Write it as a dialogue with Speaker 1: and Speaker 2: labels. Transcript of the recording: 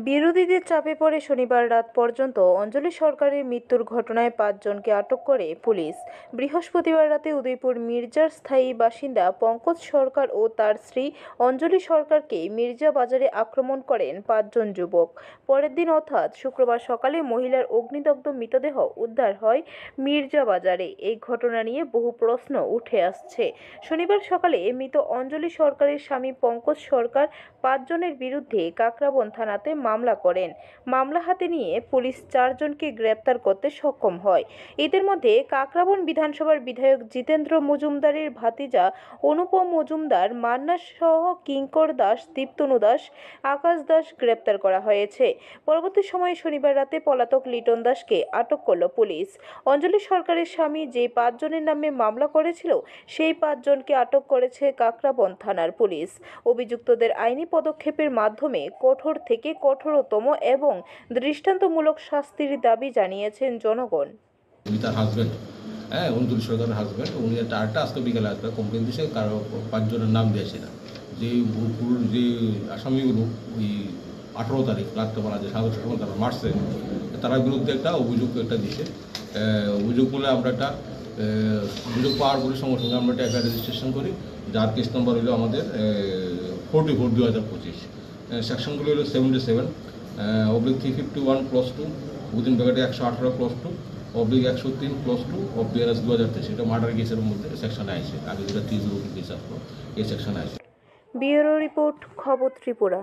Speaker 1: বিরোধীদের চাপে পড়ে শনিবার রাত পর্যন্ত অঞ্জলি সরকারের মৃত্যুর ঘটনায় ৫ জনকে আটক করে পুলিশ। বৃহস্পতিবার রাতে উদয়পুর মির্জার স্থায়ী বাসিন্দা পঙ্কজ সরকার ও তার স্ত্রী অঞ্জলি সরকারকে মির্জা বাজারে আক্রমণ করেন ৫ জন যুবক। পরের দিন অর্থাৎ শুক্রবার সকালে মহিলার অগ্নিদগ্ধ মৃতদেহ উদ্ধার হয় মির্জা বাজারে। এই ঘটনা নিয়ে বহু প্রশ্ন উঠে আসছে। শনিবার সকালে মৃত অঞ্জলি সরকারের স্বামী পঙ্কজ সরকার ৫ জনের বিরুদ্ধে কাকরাবন থানাতে মামলা করেন। মামলা হাতে নিয়ে পুলিশ ৪ জনকে গ্রেপ্তার করতে সক্ষম হয়। এদের মধ্যে কাকরাবন বিধানসভার বিধায়ক জিতেন্দ্র মজুমদারের ভাতিজা অনুপম মজুমদার, মান্না সহ কিঙ্কর দাস, দীপ্তনু দাস, আকাশ দাস গ্রেপ্তার করা হয়েছে। পরবর্তী সময়ে শনিবার রাতে পলাতক লিটন দাসকে আটক করল পুলিশ। অঞ্জলি সরকারের স্বামী যে ৫ জনের নামে মামলা করেছিল সেই ৫ জনকে আটক করেছে কাকরাবন থানার পুলিশ। অভিযুক্তদের আইনি পদক্ষেপের মাধ্যমে কঠোর থেকে কঠোরতম এবং দৃষ্টান্তমূলক শাস্তির দাবি জানিয়েছেন জনগণ।
Speaker 2: তার হাজব্যান্ড, অঞ্জলি সরকারের হাজব্যান্ড, উনি একটা আজকে বিকেলে আসবে কমপ্লেন দিয়েছে, কারো ৫ জনের নাম দিয়েছে না। যে আসামিগুলো ওই 18 তারিখ রাত্রেবেলা যে সাধারণ সকাল তারা মারছে, তার বিরুদ্ধে একটা অভিযোগ দিয়েছে। অভিযোগ বলে আমরা একটা অভিযোগ পাওয়ার পরে সঙ্গে সঙ্গে আমরা একটা রেজিস্ট্রেশন করি, যার কেস নম্বর হলো আমাদের 44/2025। সেকশনগুলো হলো 77/351+2 উইদিন ব্র্যাকেটে 118+2 /103+2 অফ বিআরএস 2023। এটা মার্ডার কেসের মধ্যে সেকশনে আছে। আগে যেটা 302 কেস আসলো এই সেকশনে আছে।
Speaker 1: ব্যুরো রিপোর্ট, খবর ত্রিপুরা।